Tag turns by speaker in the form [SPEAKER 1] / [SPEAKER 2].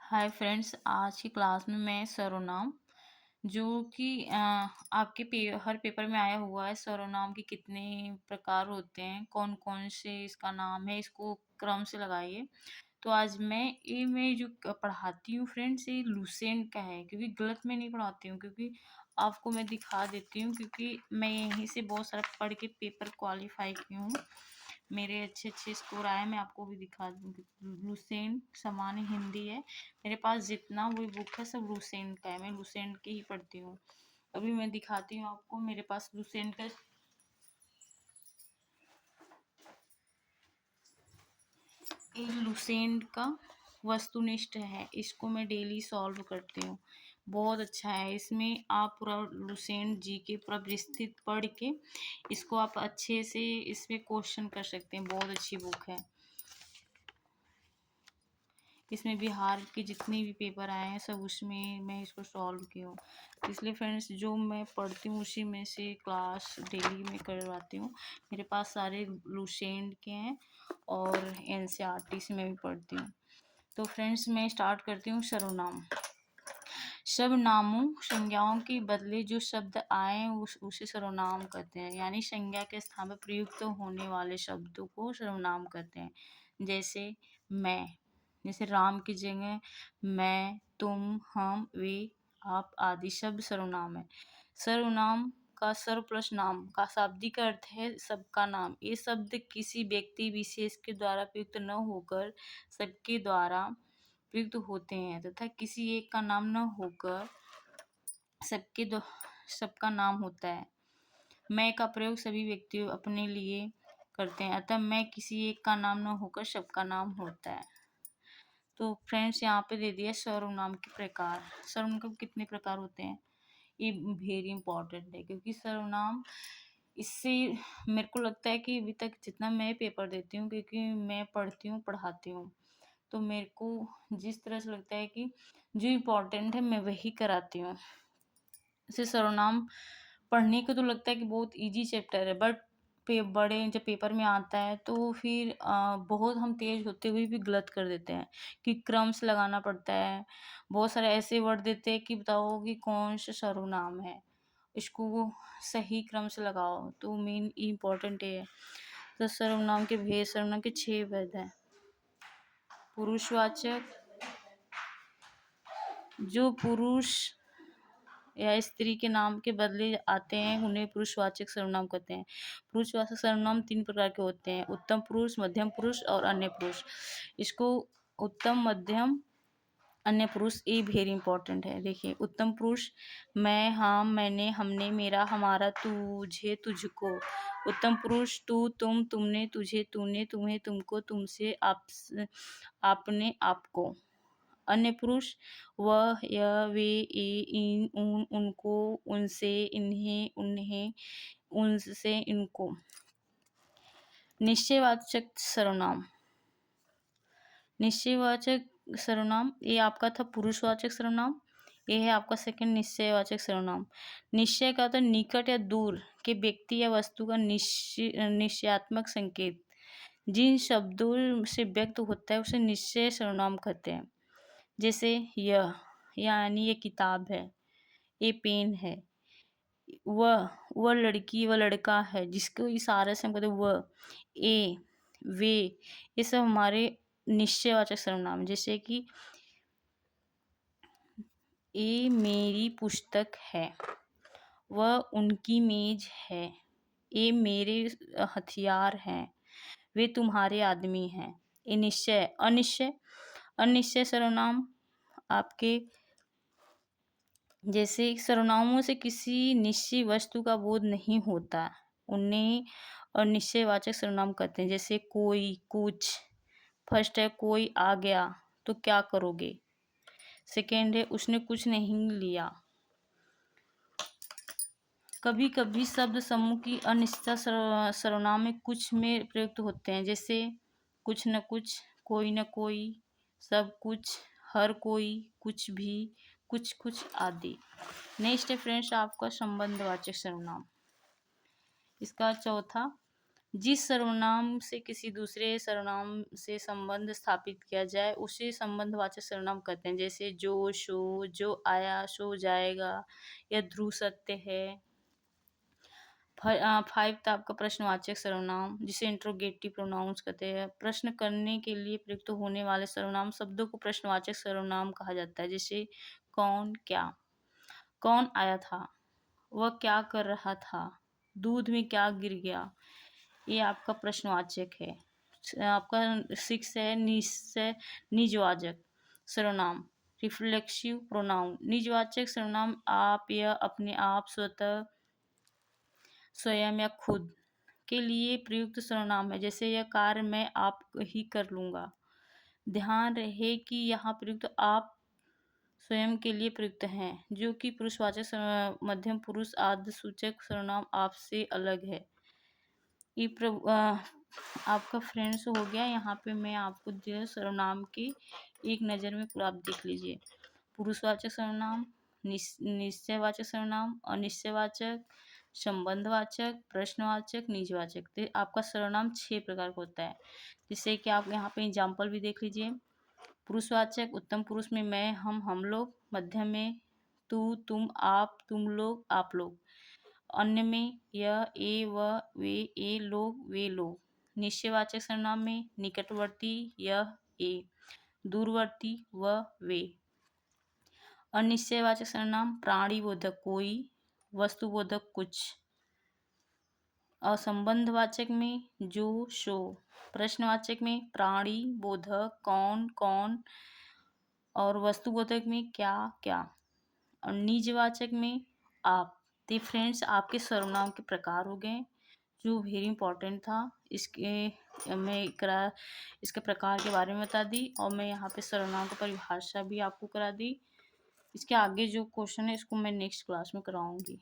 [SPEAKER 1] Hi friends, आज की class में मैं सर्वनाम जो कि आपके हर पेपर में आया हुआ है। सर्वनाम के कितने प्रकार होते हैं, कौन-कौन से इसका नाम है, इसको क्रम से लगाइए। तो आज मैं जो पढ़ाती हूँ फ्रेंड्स, ये लुसेंट का है, क्योंकि गलत मैं नहीं पढ़ाती हूँ, क्योंकि आपको मैं दिखा देती हूँ, क्योंकि मैं यहीं से बहुत सारा पढ़ के पेपर क्वालिफाई की हूँ। मेरे अच्छे-अच्छे स्कोर आए, मैं आपको भी दिखा दूँ। लुसेंट सामान्य हिंदी है। मेरे पास जितना भी बुक है सब लुसेंट का है, मैं लुसेंट की ही पढ़ती हूँ। अभी मैं दिखाती हूँ आपको, मेरे पास लुसेंट का ये लुसेंट का वस्तुनिष्ठ है, इसको मैं डेली सॉल्व करती हूँ। बहुत अच्छा है, इसमें आप पूरा लुसेंट जी के पूरा विस्तृत पढ़ के इसको आप अच्छे से इसमें क्वेश्चन कर सकते हैं। बहुत अच्छी बुक है। इसमें बिहार के जितने भी पेपर आए हैं सब उसमें मैं इसको सॉल्व की हूँ। इसलिए फ्रेंड्स, जो मैं पढ़ती हूँ उसी में से क्लास डेली में करवाती हूँ। मेरे पास सारे लुसेंट के हैं और एनसीईआरटी से मैं भी पढ़ती हूँ। तो फ्रेंड्स, मैं स्टार्ट करती हूँ। सर्वनाम। सर्वनामों संज्ञाओं के बदले जो शब्द आए उसे सर्वनाम कहते हैं, यानी संज्ञा के स्थान पर प्रयुक्त होने वाले शब्दों को सर्वनाम कहते हैं। जैसे मैं, जैसे राम की जगह मैं, तुम, हम, वे, आप आदि शब्द सर्वनाम है। सर्वनाम का सर्व प्लस नाम का शाब्दिक अर्थ है सबका नाम। ये शब्द किसी व्यक्ति विशेष के द्वारा प्रयुक्त न होकर सबके द्वारा प्रयुक्त होते हैं तथा किसी एक का नाम न होकर सबका नाम होता है। मैं का प्रयोग सभी व्यक्ति अपने लिए करते हैं, अतः मैं किसी एक का नाम न होकर सबका नाम होता है। तो फ्रेंड्स, यहाँ पे दे दिया सर्वनाम के प्रकार। सर्वनाम के कितने प्रकार होते हैं, ये वेरी इंपॉर्टेंट है, क्योंकि सर्वनाम इससे मेरे को लगता है कि अभी तक जितना मैं पेपर देती हूँ, क्योंकि मैं पढ़ती हूँ पढ़ाती हूँ, तो मेरे को जिस तरह से लगता है कि जो इम्पोर्टेंट है मैं वही कराती हूँ। इसे सर्वनाम पढ़ने को तो लगता है कि बहुत इजी चैप्टर है, बट बड़े जब पेपर में आता है तो फिर बहुत हम तेज होते हुए भी गलत कर देते हैं कि क्रम से लगाना पड़ता है। बहुत सारे ऐसे वर्ड देते हैं कि बताओ कि कौन सा सर्वनाम है, इसको वो सही क्रम से लगाओ। तो मेन इम्पोर्टेंट है। तो सर्वनाम के भेद, सर्वनाम के 6 भेद हैं। पुरुषवाचक, जो पुरुष या स्त्री के नाम के बदले आते हैं उन्हें पुरुषवाचक सर्वनाम कहते हैं। पुरुषवाचक सर्वनाम 3 प्रकार के होते हैं: उत्तम पुरुष, मध्यम पुरुष और अन्य पुरुष। इसको उत्तम, मध्यम, अन्य पुरुष, ये वेरी इंपॉर्टेंट है। देखिए, उत्तम पुरुष मैं, हम, मैंने, हमने, मेरा, हमारा, तुझे, तुझको। उत्तम पुरुष तू, तुम, तुमने, तुझे, तूने, तुम्हें, तुमको, तुमसे, आपने, आपको। अन्य पुरुष वह, यह, वे, ये, इन, उन, उनको, उनसे, इन्हें, उन्हें, उनसे, इनको। निश्चयवाचक सर्वनाम। निश्चयवाचक सर्वनाम, ये आपका था पुरुषवाचक सर्वनाम। ये है आपका सेकंड निश्चयवाचक सर्वनाम। निश्चय का तो निकट या दूर के व्यक्ति या वस्तु का निश्चयात्मक संकेत जिन शब्दों से व्यक्त होता है उसे निश्चय सर्वनाम कहते हैं। जैसे यह, यानी ये किताब है, ये पेन है। वह लड़की, वह लड़का है, जिसको इशारे से हम कहते हैं वह। ए, वे, ये सब हमारे निश्चयवाचक सर्वनाम है। जैसे कि ये मेरी पुस्तक है, वह उनकी मेज है, ये मेरे हथियार हैं, वे तुम्हारे आदमी हैं। ये निश्चय। अनिश्चय, अनिश्चय सर्वनाम आपके जैसे सर्वनामों से किसी निश्चित वस्तु का बोध नहीं होता, उन्हें अनिश्चयवाचक सर्वनाम कहते हैं। जैसे कोई, कुछ। फर्स्ट है कोई आ गया तो क्या करोगे। सेकेंड है उसने कुछ नहीं लिया। कभी कभी शब्द समूह की अनिश्चित सर्वनाम में कुछ में प्रयुक्त होते हैं। जैसे कुछ न कुछ, कोई न कोई, सब कुछ, हर कोई, कुछ भी, कुछ कुछ आदि। नेक्स्ट है फ्रेंड्स आपका संबंधवाचक सर्वनाम। इसका चौथा जिस सर्वनाम से किसी दूसरे सर्वनाम से संबंध स्थापित किया जाए उसे संबंधवाचक सर्वनाम कहते हैं। जैसे जो, सो, जो आया, सो जाएगा, यह ध्रुव सत्य है। 5 था आपका प्रश्नवाचक सर्वनाम, जिसे इंट्रोगेटिव प्रोनाउंस कहते हैं। प्रश्न करने के लिए प्रयुक्त होने वाले सर्वनाम शब्दों को प्रश्नवाचक सर्वनाम कहा जाता है। जैसे कौन, क्या। कौन आया था, वह क्या कर रहा था, दूध में क्या गिर गया, ये आपका प्रश्नवाचक है। आपका 6 है निश्चय निजवाचक सर्वनाम, रिफ्लेक्सिव प्रोनाउन। निजवाचक सर्वनाम आप या अपने आप, स्वतः, स्वयं या खुद के लिए प्रयुक्त सर्वनाम है। जैसे यह कार्य मैं आप ही कर लूँगा। ध्यान रहे कि यहाँ प्रयुक्त आप स्वयं के लिए प्रयुक्त हैं, जो कि पुरुषवाचक मध्यम पुरुष आद्यसूचक सर्वनाम आपसे अलग है। ये आपका फ्रेंड्स हो गया। यहाँ पे मैं आपको दिया सर्वनाम की एक नज़र में पूरा आप देख लीजिए। पुरुषवाचक सर्वनाम, निश्चयवाचक सर्वनाम, अनिश्चयवाचक, संबंधवाचक, प्रश्नवाचक, निजवाचक। तो आपका सर्वनाम 6 प्रकार का होता है। जिससे कि आप यहाँ पे एग्जाम्पल भी देख लीजिए। पुरुषवाचक उत्तम पुरुष में मैं, हम लोग। मध्यम में तू, तुम, आप, तुम लोग, आप लोग। अन्य में यह, ए, वह, वे, ए लोग, वे लोग। निश्चयवाचक सर्वनाम में निकटवर्ती यह, ए, दूरवर्ती वह, वे। अनिश्चयवाचक सर्वनाम प्राणीबोधक कोई, वस्तुबोधक कुछ। असंबंधवाचक में जो, सो। प्रश्नवाचक में प्राणी बोधक कौन, कौन। और वस्तुबोधक में क्या, क्या। और निजवाचक में आप। तो फ्रेंड्स आपके सर्वनाम के प्रकार हो गए, जो वेरी इंपॉर्टेंट था। इसके प्रकार के बारे में बता दी, और मैं यहाँ पे सर्वनाम की परिभाषा भी आपको करा दी। इसके आगे जो क्वेश्चन है इसको मैं नेक्स्ट क्लास में कराऊंगी।